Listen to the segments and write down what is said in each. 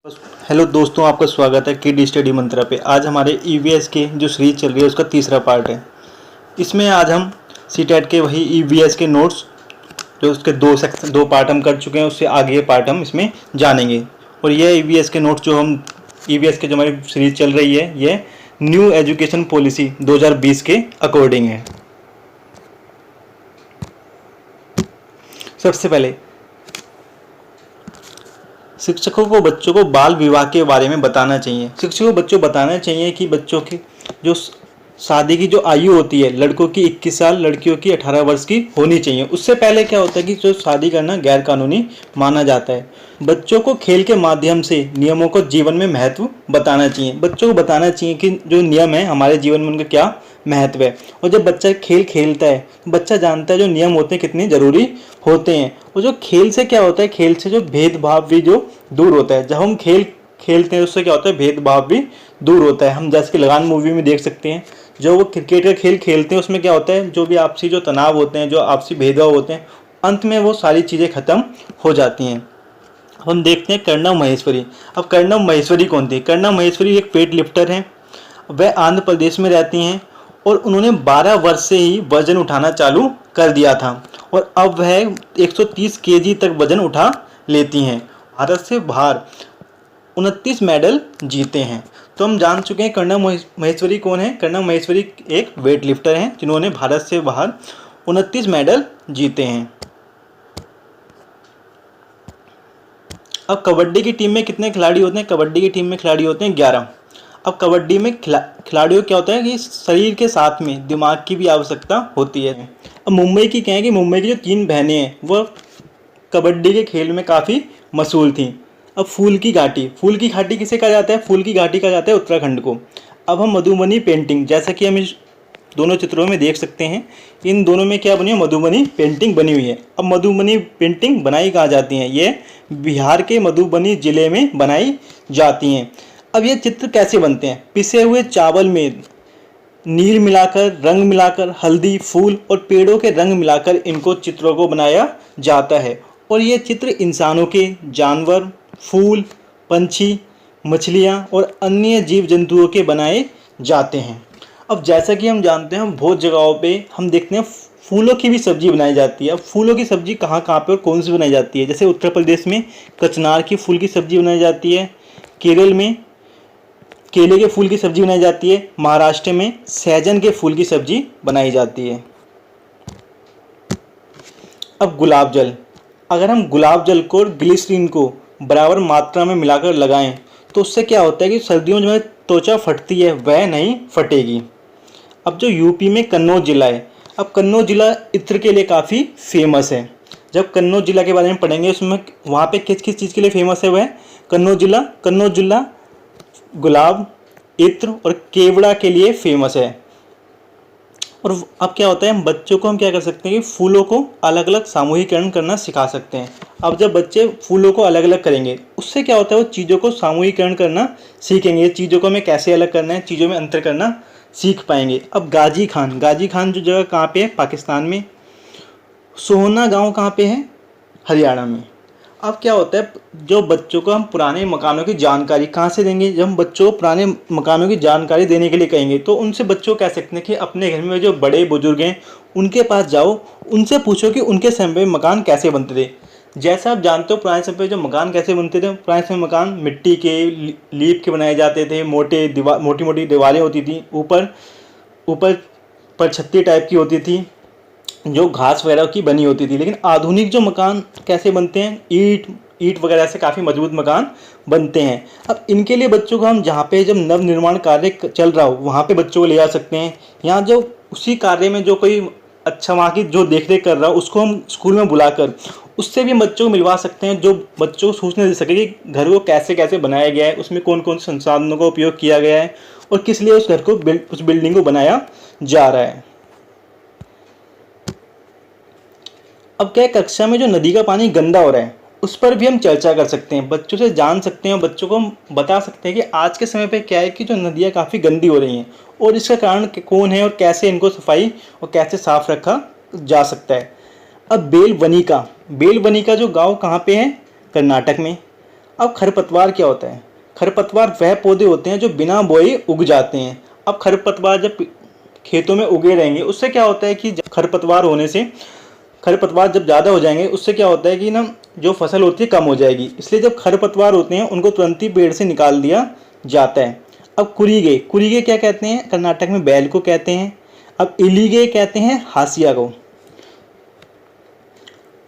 Hello दोस्तों, आपका स्वागत है किड स्टडी मंत्रा पे। आज हमारे ईवीएस के जो सीरीज चल रही है उसका तीसरा पार्ट है। इसमें आज हम सीटेट के वही ईवीएस के नोट्स जो उसके दो पार्ट हम कर चुके हैं, उससे आगे पार्ट हम इसमें जानेंगे। और ये ईवीएस के नोट्स जो हम ईवीएस के जो हमारी सीरीज चल रही है ये न्यू एजुकेशन पॉलिसी 2020 के अकॉर्डिंग है। सबसे पहले शिक्षकों को बच्चों को बाल विवाह के बारे में बताना चाहिए। शिक्षकों को बच्चों बताना चाहिए कि बच्चों की जो शादी की जो आयु होती है, लड़कों की 21 साल, लड़कियों की 18 वर्ष की होनी चाहिए। उससे पहले क्या होता है कि जो शादी करना गैर कानूनी माना जाता है। बच्चों को खेल के माध्यम से नियमों को जीवन में महत्व बताना चाहिए। बच्चों को बताना चाहिए कि जो नियम है हमारे जीवन में उनका क्या महत्व है। और जब बच्चा खेल खेलता है बच्चा जानता है जो नियम होते हैं कितने ज़रूरी होते हैं। और जो खेल से क्या होता है, खेल से जो भेदभाव भी जो दूर होता है। जब हम खेल खेलते हैं उससे क्या होता है, भेदभाव भी दूर होता है। हम जैसे कि लगान मूवी में देख सकते हैं, जो वो क्रिकेट का खेल खेलते हैं उसमें क्या होता है, जो भी आपसी जो तनाव होते हैं, जो आपसी भेदभाव होते हैं, अंत में वो सारी चीज़ें खत्म हो जाती हैं। हम देखते हैं कर्णव महेश्वरी। अब कर्णव महेश्वरी कौन थी? कर्णव महेश्वरी एक वेट लिफ्टर हैं। वह आंध्र प्रदेश में रहती हैं और उन्होंने 12 वर्ष से ही वजन उठाना चालू कर दिया था और अब वह 130 केजी तक वजन उठा लेती हैं। भारत से बाहर 29 मेडल जीते हैं। तो हम जान चुके हैं कर्णव महेश्वरी कौन है। कर्णव महेश्वरी एक वेट लिफ्टर हैं जिन्होंने भारत से बाहर 29 मेडल जीते हैं। अब कबड्डी की टीम में कितने खिलाड़ी होते हैं? कबड्डी की टीम में खिलाड़ी होते हैं 11। अब कबड्डी में खिलाड़ियों क्या होता है कि शरीर के साथ में दिमाग की भी आवश्यकता होती है। अब मुंबई की क्या है कि मुंबई की जो 3 बहनें हैं वह कबड्डी के खेल में काफ़ी मशहूर थीं। अब फूल की घाटी किसे कहा जाता है? फूल की घाटी कहा जाता है उत्तराखंड को। अब हम मधुबनी पेंटिंग, जैसा कि हम इस दोनों चित्रों में देख सकते हैं, इन दोनों में क्या बनी है? मधुबनी पेंटिंग बनी हुई है। अब मधुबनी पेंटिंग बनाई कहाँ जाती हैं? ये बिहार के मधुबनी ज़िले में बनाई जाती हैं। अब ये चित्र कैसे बनते हैं? पिसे हुए चावल में नील मिलाकर, रंग मिलाकर, हल्दी, फूल और पेड़ों के रंग मिलाकर इनको चित्रों को बनाया जाता है। और ये चित्र इंसानों के, जानवर, फूल, पंछी, मछलियाँ और अन्य जीव जंतुओं के बनाए जाते हैं। अब जैसा कि हम जानते हैं, हम बहुत जगहों पे हम देखते हैं फूलों की भी सब्जी बनाई जाती है। अब फूलों की सब्जी कहाँ कहाँ पे और कौन सी बनाई जाती है? जैसे उत्तर प्रदेश में कचनार की फूल की सब्जी बनाई जाती है, केरल में केले के फूल की सब्जी बनाई जाती है, महाराष्ट्र में सहजन के फूल की सब्जी बनाई जाती है। अब गुलाब जल, अगर हम गुलाब जल को और ग्लिसरीन को बराबर मात्रा में मिलाकर लगाएं तो उससे क्या होता है कि सर्दियों में जो त्वचा फटती है वह नहीं फटेगी। अब जो यूपी में कन्नौज जिला है, अब कन्नौज जिला इत्र के लिए काफ़ी फेमस है। जब कन्नौज जिला के बारे में पढ़ेंगे उसमें वहाँ पे किस किस चीज़ के लिए फेमस है? वह कन्नौज जिला गुलाब, इत्र और केवड़ा के लिए फेमस है। और अब क्या होता है, हम बच्चों को हम क्या कर सकते हैं कि फूलों को अलग अलग सामूहिकरण करना सिखा सकते हैं। अब जब बच्चे फूलों को अलग अलग करेंगे उससे क्या होता है, वो चीज़ों को सामूहिकरण करना सीखेंगे। चीज़ों को हमें कैसे अलग करना है, चीज़ों में अंतर करना सीख पाएंगे। अब गाजी खान जो जगह कहाँ पे है? पाकिस्तान में। सोहना गाँव कहाँ पे है? हरियाणा में। अब क्या होता है, जो बच्चों को हम पुराने मकानों की जानकारी कहाँ से देंगे? जब हम बच्चों को पुराने मकानों की जानकारी देने के लिए कहेंगे तो उनसे बच्चों को कह सकते हैं कि अपने घर में जो बड़े बुजुर्ग हैं उनके पास जाओ, उनसे पूछो कि उनके समय में मकान कैसे बनते थे। जैसा आप जानते हो पुराने समय में जो मकान कैसे बनते थे, पुराने समय मकान मिट्टी के, लीप के बनाए जाते थे। मोटी मोटी दीवारें होती थी, ऊपर पर छत्ती टाइप की होती थी जो घास वगैरह की बनी होती थी। लेकिन आधुनिक जो मकान कैसे बनते हैं, ईंट वगैरह से काफ़ी मजबूत मकान बनते हैं। अब इनके लिए बच्चों को हम जहाँ पे जब नव निर्माण कार्य चल रहा हो वहाँ पे बच्चों को ले जा सकते हैं। यहाँ जो उसी कार्य में जो कोई अच्छा वहाँ की जो देख रेख कर रहा हो उसको हम स्कूल में बुलाकर उससे भी बच्चों को मिलवा सकते हैं, जो बच्चों को सूचना दे सके कि घर को कैसे कैसे बनाया गया है, उसमें कौन कौन से संसाधनों का उपयोग किया गया है और किस लिए उस घर को उस बिल्डिंग को बनाया जा रहा है। अब क्या कक्षा में जो नदी का पानी गंदा हो रहा है उस पर भी हम चर्चा कर सकते हैं, बच्चों से जान सकते हैं, बच्चों को हम बता सकते हैं कि आज के समय पे क्या है कि जो नदियाँ काफ़ी गंदी हो रही हैं और इसका कारण कौन है और कैसे इनको सफाई और कैसे साफ रखा जा सकता है। अब बेलवनी का जो गांव कहाँ पे है? कर्नाटक में। अब खरपतवार क्या होता है? खरपतवार वह पौधे होते हैं जो बिना बोए उग जाते हैं। अब खरपतवार जब खेतों में उगे रहेंगे उससे क्या होता है कि खरपतवार होने से, खरपतवार जब ज़्यादा हो जाएंगे उससे क्या होता है कि ना जो फसल होती है कम हो जाएगी। इसलिए जब खरपतवार होते हैं उनको तुरंत ही पेड़ से निकाल दिया जाता है। अब कुरीगे, कुरीगे क्या कहते हैं? कर्नाटक में बैल को कहते हैं। अब इलीगे कहते हैं हाशिया को।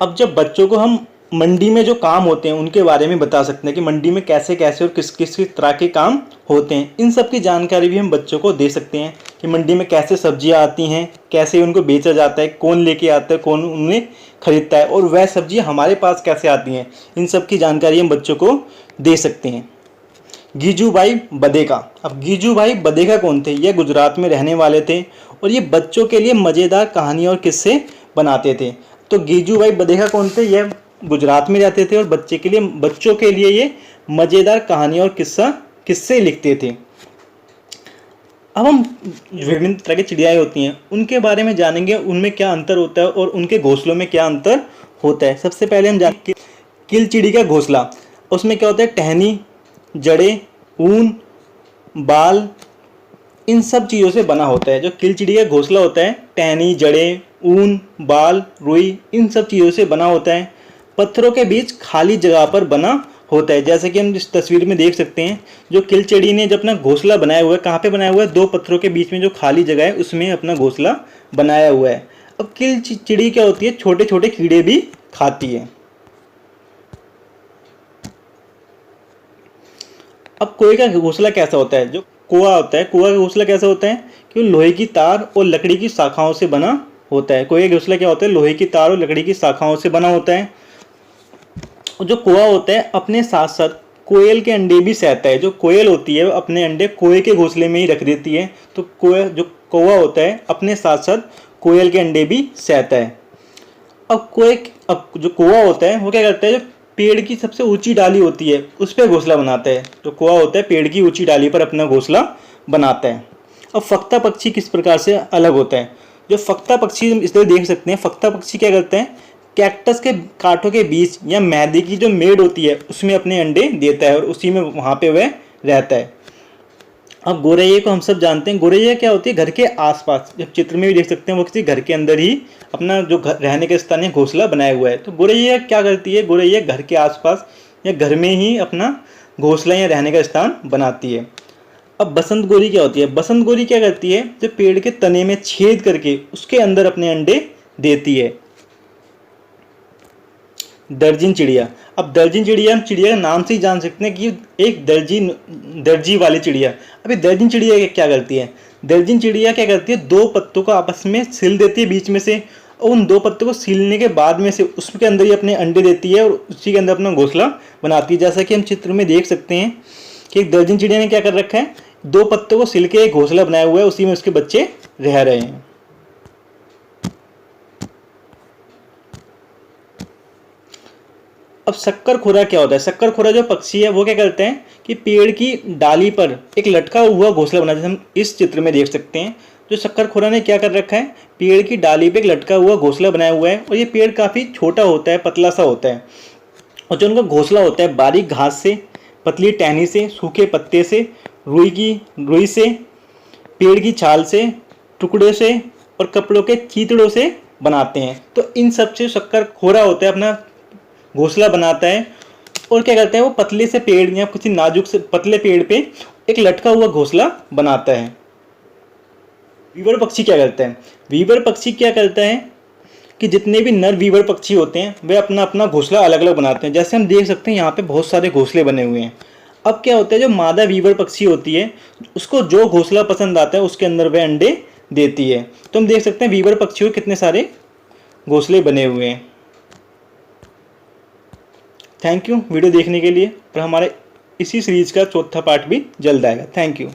अब जब बच्चों को हम मंडी में जो काम होते हैं उनके बारे में बता सकते हैं कि मंडी में कैसे कैसे और किस किस तरह के काम होते हैं, इन सब की जानकारी भी हम बच्चों को दे सकते हैं कि मंडी में कैसे सब्जियां आती हैं, कैसे उनको बेचा जाता है, कौन लेके आता है, कौन उन्हें खरीदता है, और वह सब्जियां हमारे पास कैसे आती हैं, इन सब की जानकारी हम बच्चों को दे सकते हैं। गीजूभाई बधेका। अब गीजूभाई बधेका कौन थे? यह गुजरात में रहने वाले थे और ये बच्चों के लिए मज़ेदार कहानियाँ और किस्से बनाते थे। तो गीजूभाई बधेका कौन थे? यह गुजरात में रहते थे और बच्चों के लिए ये मज़ेदार कहानियाँ और किस्से लिखते थे। अब हम विभिन्न तरह की चिड़ियाएँ होती हैं उनके बारे में जानेंगे, उनमें क्या अंतर होता है और उनके घोंसलों में क्या अंतर होता है। सबसे पहले हम जानेंगे किलचिड़ी का घोंसला। उसमें क्या होता है? टहनी, जड़ें, ऊन, बाल, इन सब चीज़ों से बना होता है। जो किलचिड़ी का घोंसला होता है टहनी, जड़ें, ऊन, बाल, रुई, इन सब चीज़ों से बना होता है। पत्थरों के बीच खाली जगह पर बना होता है। जैसे कि हम इस तस्वीर में देख सकते हैं जो किलचिड़ी ने जब अपना घोंसला बनाया हुआ है, कहाँ पे बनाया हुआ है? दो पत्थरों के बीच में जो खाली जगह है उसमें अपना घोंसला बनाया हुआ है। अब किलचिड़ी क्या होती है? छोटे छोटे कीड़े भी खाती है। अब कोए का घोंसला कैसा होता है? जो कोआ होता है, कोआ का घोंसला कैसा होता है कि लोहे की तार और लकड़ी की शाखाओं से बना होता है। कोए का घोंसला क्या होता है? लोहे की तार और लकड़ी की शाखाओं से बना होता है। और जो कोआ होता है अपने साथ साथ कोयल के अंडे भी सहता है। जो कोयल होती है वो अपने अंडे कोए के घोंसले में ही रख देती है। तो जो कौवा होता है अपने साथ साथ कोयल के अंडे भी सहता है। अब जो कौवा होता है वो क्या करता है? जो पेड़ की सबसे ऊंची डाली होती है उस पर घोंसला बनाता है। जो कौवा होता है पेड़ की ऊंची डाली पर अपना घोंसला बनाता है। अब फक्ता पक्षी किस प्रकार से अलग होता है? जो फक्ता पक्षी हम इसलिए देख सकते हैं, फक्ता पक्षी क्या करते हैं? कैक्टस के कांटों के बीच या मैदे की जो मेड़ होती है उसमें अपने अंडे देता है और उसी में वहाँ पे वह रहता है। अब गोरैया को हम सब जानते हैं। गोरैया क्या होती है? घर के आसपास, जब चित्र में भी देख सकते हैं वो किसी घर के अंदर ही अपना जो घर रहने का स्थान है घोंसला बनाया हुआ है। तो गोरैया क्या करती है? गोरैया घर के आसपास या घर में ही अपना घोंसला या रहने का स्थान बनाती है। अब बसंत गोरी क्या होती है? बसंत गोरी क्या करती है? जो पेड़ के तने में छेद करके उसके अंदर अपने अंडे देती है। दर्जिन चिड़िया। अब दर्जिन चिड़िया हम चिड़िया का नाम से ही जान सकते हैं कि एक दर्जी वाली चिड़िया। अभी दर्जिन चिड़िया क्या करती है? दर्जिन चिड़िया क्या करती है? दो पत्तों को आपस में सिल देती है बीच में से, और उन दो पत्तों को सीलने के बाद में से उसके अंदर ही अपने अंडे देती है और उसी के अंदर अपना घोंसला बनाती है। जैसा कि हम चित्र में देख सकते हैं कि एक दर्जिन चिड़िया ने क्या कर रखा है? दो पत्तों को सिल के एक घोंसला बनाया हुआ है, उसी में उसके बच्चे रह रहे हैं। अब शक्करखोरा क्या होता है? शक्करखोरा जो पक्षी है वो क्या करते हैं कि पेड़ की डाली पर एक लटका हुआ घोंसला बना, जैसे हम इस चित्र में देख सकते हैं। जो शक्करखोरा ने क्या कर रखा है? पेड़ की डाली पे एक लटका हुआ घोंसला बनाया हुआ है और ये पेड़ काफ़ी छोटा होता है, पतला सा होता है। और जो उनका घोंसला होता है बारीक घास से, पतली टहनी से, सूखे पत्ते से, रुई से, पेड़ की छाल से, टुकड़े से और कपड़ों के चीतड़ों से बनाते हैं। तो इन सब से शक्करखोरा होता है अपना घोंसला बनाता है और क्या करता है? वो पतले से पेड़ या किसी नाजुक से पतले पेड़ पे एक लटका हुआ घोंसला बनाता है। वीवर पक्षी क्या करता है? वीवर पक्षी क्या करता है कि जितने भी नर वीवर पक्षी होते हैं वे अपना अपना घोंसला अलग अलग बनाते हैं। जैसे हम देख सकते हैं यहाँ पे बहुत सारे घोंसले बने हुए हैं। अब क्या होता है? जो मादा वीवर पक्षी होती है उसको जो घोंसला पसंद आता है उसके अंदर वह अंडे देती है। तो हम देख सकते हैं वीवर पक्षियों के कितने सारे घोंसले बने हुए हैं। थैंक यू वीडियो देखने के लिए। और हमारे इसी सीरीज का चौथा पार्ट भी जल्द आएगा। Thank you.